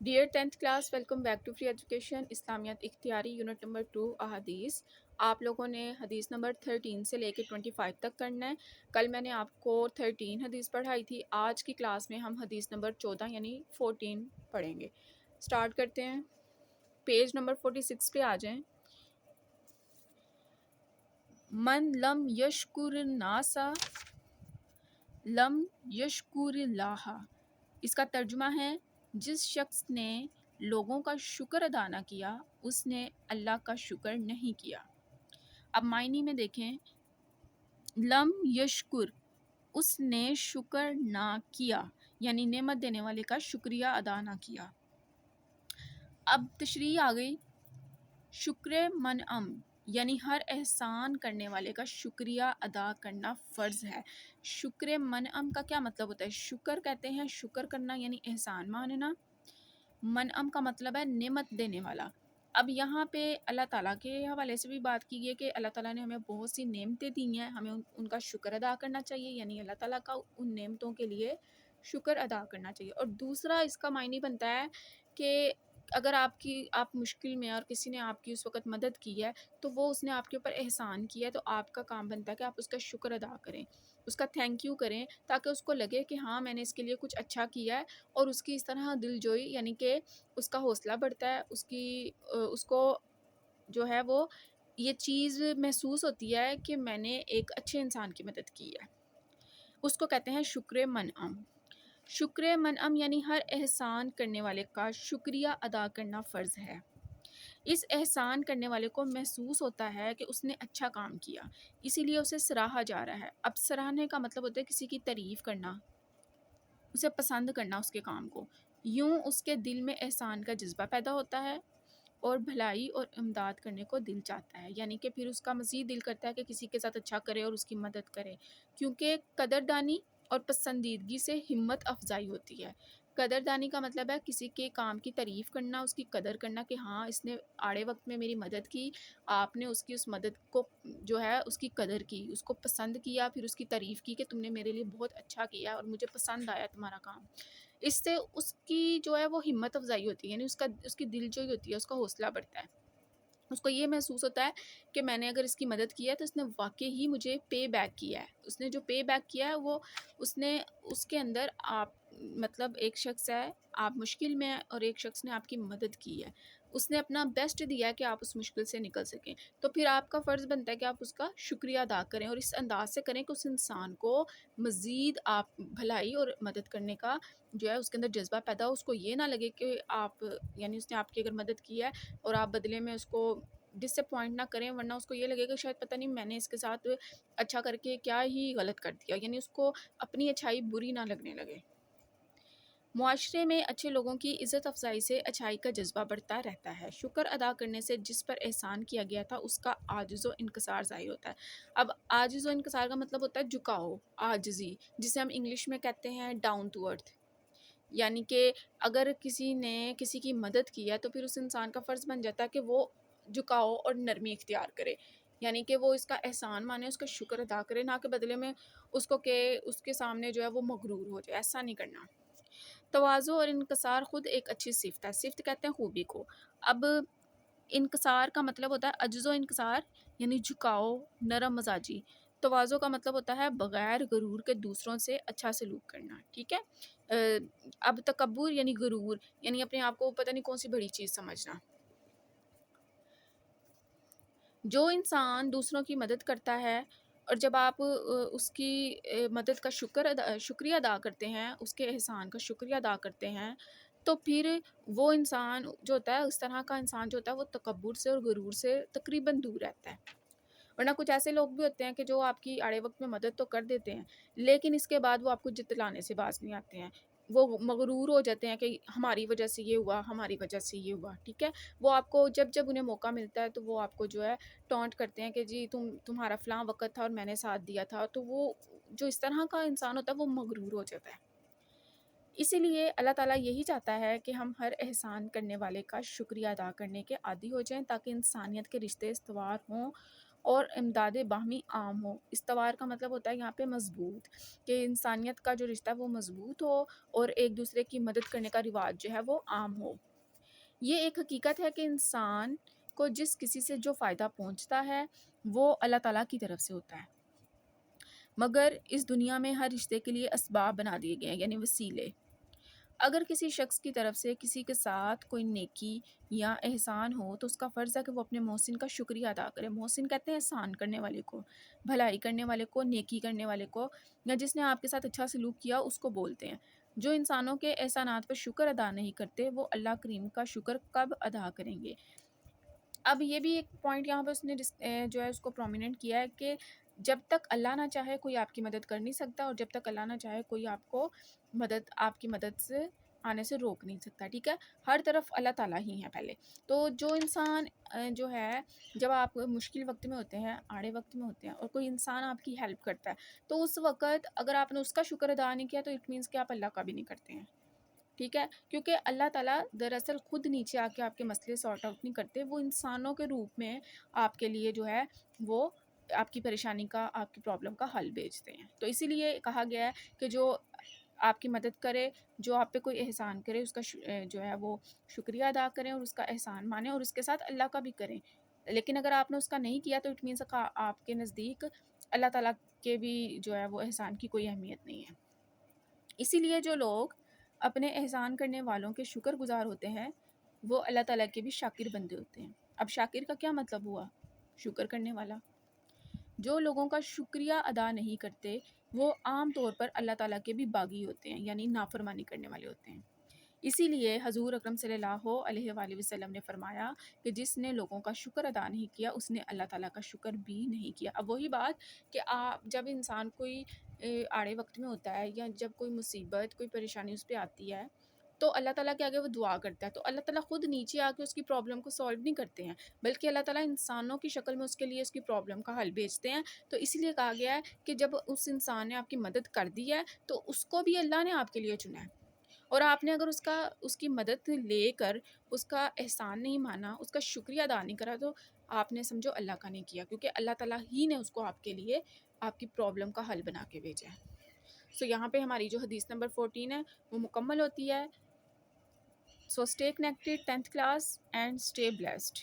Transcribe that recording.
Dear 10th class, welcome back to free education اسلامیات اختیاری unit number 2 احادیث۔ آپ لوگوں نے حدیث نمبر 13 سے لے کے 25 تک کرنا ہے۔ کل میں نے آپ کو 13 حدیث پڑھائی تھی۔ آج کی کلاس میں ہم حدیث نمبر 14 یعنی 14 پڑھیں گے۔ سٹارٹ کرتے ہیں، پیج نمبر 46 پہ آ جائیں۔ من لم یشکر الناس لم یشکر اللہ، اس کا ترجمہ ہے جس شخص نے لوگوں کا شکر ادا نہ کیا اس نے اللہ کا شکر نہیں کیا۔ اب معنی میں دیکھیں، لم یشکر، اس نے شکر نہ کیا یعنی نعمت دینے والے کا شکریہ ادا نہ کیا۔ اب تشریح آ گئی، شکر منعم یعنی ہر احسان کرنے والے کا شکریہ ادا کرنا فرض ہے۔ شکر منعم کا کیا مطلب ہوتا ہے؟ شکر کہتے ہیں شکر کرنا یعنی احسان ماننا، منعم کا مطلب ہے نعمت دینے والا۔ اب یہاں پہ اللہ تعالیٰ کے حوالے سے بھی بات کی گئی کہ اللہ تعالیٰ نے ہمیں بہت سی نعمتیں دی ہیں، ہمیں ان کا شکر ادا کرنا چاہیے، یعنی اللہ تعالیٰ کا ان نعمتوں کے لیے شکر ادا کرنا چاہیے۔ اور دوسرا اس کا معنی بنتا ہے کہ اگر آپ مشکل میں اور کسی نے آپ کی اس وقت مدد کی ہے تو وہ اس نے آپ کے اوپر احسان کیا ہے، تو آپ کا کام بنتا ہے کہ آپ اس کا شکر ادا کریں، اس کا تھینک یو کریں، تاکہ اس کو لگے کہ ہاں میں نے اس کے لیے کچھ اچھا کیا ہے، اور اس کی اس طرح دل جوئی یعنی کہ اس کا حوصلہ بڑھتا ہے، اس کو جو ہے وہ یہ چیز محسوس ہوتی ہے کہ میں نے ایک اچھے انسان کی مدد کی ہے۔ اس کو کہتے ہیں شکر منعم۔ شکر منعم یعنی ہر احسان کرنے والے کا شکریہ ادا کرنا فرض ہے۔ اس احسان کرنے والے کو محسوس ہوتا ہے کہ اس نے اچھا کام کیا، اسی لیے اسے سراہا جا رہا ہے۔ اب سراہنے کا مطلب ہوتا ہے کسی کی تعریف کرنا، اسے پسند کرنا اس کے کام کو۔ یوں اس کے دل میں احسان کا جذبہ پیدا ہوتا ہے اور بھلائی اور امداد کرنے کو دل چاہتا ہے، یعنی کہ پھر اس کا مزید دل کرتا ہے کہ کسی کے ساتھ اچھا کرے اور اس کی مدد کرے، کیونکہ قدردانی اور پسندیدگی سے ہمت افزائی ہوتی ہے۔ قدردانی کا مطلب ہے کسی کے کام کی تعریف کرنا، اس کی قدر کرنا کہ ہاں اس نے آڑے وقت میں میری مدد کی، آپ نے اس کی اس مدد کو جو ہے اس کی قدر کی، اس کو پسند کیا، پھر اس کی تعریف کی کہ تم نے میرے لیے بہت اچھا کیا اور مجھے پسند آیا تمہارا کام۔ اس سے اس کی جو ہے وہ ہمت افزائی ہوتی ہے، یعنی اس کی دل جوئی ہوتی ہے، اس کا حوصلہ بڑھتا ہے۔ اس کو یہ محسوس ہوتا ہے کہ میں نے اگر اس کی مدد کی ہے تو اس نے واقعی ہی مجھے پے بیک کیا ہے۔ اس نے جو پے بیک کیا ہے وہ اس کے اندر آپ مطلب ایک شخص ہے، آپ مشکل میں ہیں اور ایک شخص نے آپ کی مدد کی ہے، اس نے اپنا بیسٹ دیا ہے کہ آپ اس مشکل سے نکل سکیں، تو پھر آپ کا فرض بنتا ہے کہ آپ اس کا شکریہ ادا کریں، اور اس انداز سے کریں کہ اس انسان کو مزید آپ بھلائی اور مدد کرنے کا جو ہے اس کے اندر جذبہ پیدا ہو۔ اس کو یہ نہ لگے کہ آپ یعنی اس نے آپ کی اگر مدد کی ہے اور آپ بدلے میں اس کو ڈس اپوائنٹ نہ کریں، ورنہ اس کو یہ لگے کہ شاید پتہ نہیں میں نے اس کے ساتھ اچھا کر کے کیا ہی غلط کر دیا، یعنی اس کو اپنی اچھائی بری نہ لگنے لگے۔ معاشرے میں اچھے لوگوں کی عزت افزائی سے اچھائی کا جذبہ بڑھتا رہتا ہے۔ شکر ادا کرنے سے جس پر احسان کیا گیا تھا اس کا عاجز و انکسار ظاہر ہوتا ہے۔ اب عاجز و انکسار کا مطلب ہوتا ہے جھکاؤ، عاجزی، جسے ہم انگلش میں کہتے ہیں ڈاؤن ٹو ارتھ، یعنی کہ اگر کسی نے کسی کی مدد کی ہے تو پھر اس انسان کا فرض بن جاتا ہے کہ وہ جھکاؤ اور نرمی اختیار کرے، یعنی کہ وہ اس کا احسان مانے، اس کا شکر ادا کرے، نہ کہ بدلے میں اس کو کہ اس کے سامنے جو ہے وہ مغرور ہو جائے، ایسا نہیں کرنا۔ تواضع اور انکسار خود ایک اچھی صفت ہے، صفت کہتے ہیں خوبی کو۔ اب انکسار کا مطلب ہوتا ہے عجز و انکسار یعنی جھکاؤ، نرم مزاجی۔ تواضع کا مطلب ہوتا ہے بغیر غرور کے دوسروں سے اچھا سلوک کرنا، ٹھیک ہے۔ اب تکبر یعنی غرور، یعنی اپنے آپ کو پتہ نہیں کون سی بڑی چیز سمجھنا۔ جو انسان دوسروں کی مدد کرتا ہے اور جب آپ اس کی مدد کا شکریہ ادا کرتے ہیں، اس کے احسان کا شکریہ ادا کرتے ہیں، تو پھر وہ انسان جو ہوتا ہے، اس طرح کا انسان جو ہوتا ہے وہ تکبر سے اور غرور سے تقریباً دور رہتا ہے۔ ورنہ کچھ ایسے لوگ بھی ہوتے ہیں کہ جو آپ کی آڑے وقت میں مدد تو کر دیتے ہیں، لیکن اس کے بعد وہ آپ کو جتلانے سے باز نہیں آتے ہیں، وہ مغرور ہو جاتے ہیں کہ ہماری وجہ سے یہ ہوا، ہماری وجہ سے یہ ہوا، ٹھیک ہے۔ وہ آپ کو جب انہیں موقع ملتا ہے تو وہ آپ کو جو ہے ٹونٹ کرتے ہیں کہ جی تمہارا فلاں وقت تھا اور میں نے ساتھ دیا تھا، تو وہ جو اس طرح کا انسان ہوتا ہے وہ مغرور ہو جاتا ہے۔ اسی لیے اللہ تعالیٰ یہی چاہتا ہے کہ ہم ہر احسان کرنے والے کا شکریہ ادا کرنے کے عادی ہو جائیں، تاکہ انسانیت کے رشتے استوار ہوں اور امداد باہمی عام ہو۔ استوار کا مطلب ہوتا ہے یہاں پہ مضبوط، کہ انسانیت کا جو رشتہ ہے وہ مضبوط ہو اور ایک دوسرے کی مدد کرنے کا رواج جو ہے وہ عام ہو۔ یہ ایک حقیقت ہے کہ انسان کو جس کسی سے جو فائدہ پہنچتا ہے وہ اللہ تعالیٰ کی طرف سے ہوتا ہے، مگر اس دنیا میں ہر رشتے کے لیے اسباب بنا دیے گئے ہیں، یعنی وسیلے۔ اگر کسی شخص کی طرف سے کسی کے ساتھ کوئی نیکی یا احسان ہو تو اس کا فرض ہے کہ وہ اپنے محسن کا شکریہ ادا کرے۔ محسن کہتے ہیں احسان کرنے والے کو، بھلائی کرنے والے کو، نیکی کرنے والے کو، یا جس نے آپ کے ساتھ اچھا سلوک کیا اس کو بولتے ہیں۔ جو انسانوں کے احسانات پر شکر ادا نہیں کرتے وہ اللہ کریم کا شکر کب ادا کریں گے؟ اب یہ بھی ایک پوائنٹ یہاں پہ اس نے جو ہے اس کو پرومیننٹ کیا ہے کہ جب تک اللہ نہ چاہے کوئی آپ کی مدد کر نہیں سکتا، اور جب تک اللہ نہ چاہے کوئی آپ کی مدد سے آنے سے روک نہیں سکتا، ٹھیک ہے۔ ہر طرف اللہ تعالیٰ ہی ہے پہلے تو۔ جو انسان جو ہے جب آپ مشکل وقت میں ہوتے ہیں، آڑے وقت میں ہوتے ہیں، اور کوئی انسان آپ کی ہیلپ کرتا ہے تو اس وقت اگر آپ نے اس کا شکر ادا نہیں کیا تو اٹ مینس کہ آپ اللہ کا بھی نہیں کرتے ہیں، ٹھیک ہے۔ کیونکہ اللہ تعالیٰ دراصل خود نیچے آ کے آپ کے مسئلے سارٹ آؤٹ نہیں کرتے، وہ انسانوں کے روپ میں آپ کے لیے جو ہے وہ آپ کی پریشانی کا، آپ کی پرابلم کا حل بھیجتے ہیں۔ تو اسی لیے کہا گیا ہے کہ جو آپ کی مدد کرے، جو آپ پہ کوئی احسان کرے، اس کا جو ہے وہ شکریہ ادا کریں اور اس کا احسان مانیں، اور اس کے ساتھ اللہ کا بھی کریں۔ لیکن اگر آپ نے اس کا نہیں کیا تو اٹ مینس آپ کے نزدیک اللہ تعالیٰ کے بھی جو ہے وہ احسان کی کوئی اہمیت نہیں ہے۔ اسی لیے جو لوگ اپنے احسان کرنے والوں کے شکر گزار ہوتے ہیں وہ اللہ تعالیٰ کے بھی شاکر بندے ہوتے ہیں۔ اب شاکر کا کیا مطلب ہوا؟ شکر کرنے والا۔ جو لوگوں کا شکریہ ادا نہیں کرتے وہ عام طور پر اللہ تعالیٰ کے بھی باغی ہوتے ہیں، یعنی نافرمانی کرنے والے ہوتے ہیں۔ اسی لیے حضور اکرم صلی اللہ علیہ وآلہ وسلم نے فرمایا کہ جس نے لوگوں کا شکر ادا نہیں کیا اس نے اللہ تعالیٰ کا شکر بھی نہیں کیا۔ اب وہی بات کہ جب انسان کوئی آڑے وقت میں ہوتا ہے یا جب کوئی مصیبت، کوئی پریشانی اس پہ آتی ہے تو اللہ تعالیٰ کے آگے وہ دعا کرتا ہے، تو اللہ تعالیٰ خود نیچے آ کے اس کی پرابلم کو سالو نہیں کرتے ہیں، بلکہ اللہ تعالیٰ انسانوں کی شکل میں اس کے لیے اس کی پرابلم کا حل بھیجتے ہیں۔ تو اس لیے کہا گیا ہے کہ جب اس انسان نے آپ کی مدد کر دی ہے تو اس کو بھی اللہ نے آپ کے لیے چنا ہے، اور آپ نے اگر اس کی مدد لے کر اس کا احسان نہیں مانا، اس کا شکریہ ادا نہیں کرا تو آپ نے سمجھو اللہ کا نہیں کیا، کیونکہ اللہ تعالیٰ ہی نے اس کو آپ کے لیے آپ کی پرابلم کا حل بنا کے بھیجا ہے۔ سو یہاں پہ ہماری جو حدیث نمبر 14 ہے وہ مکمل ہوتی ہے۔ So stay connected 10th class and stay blessed.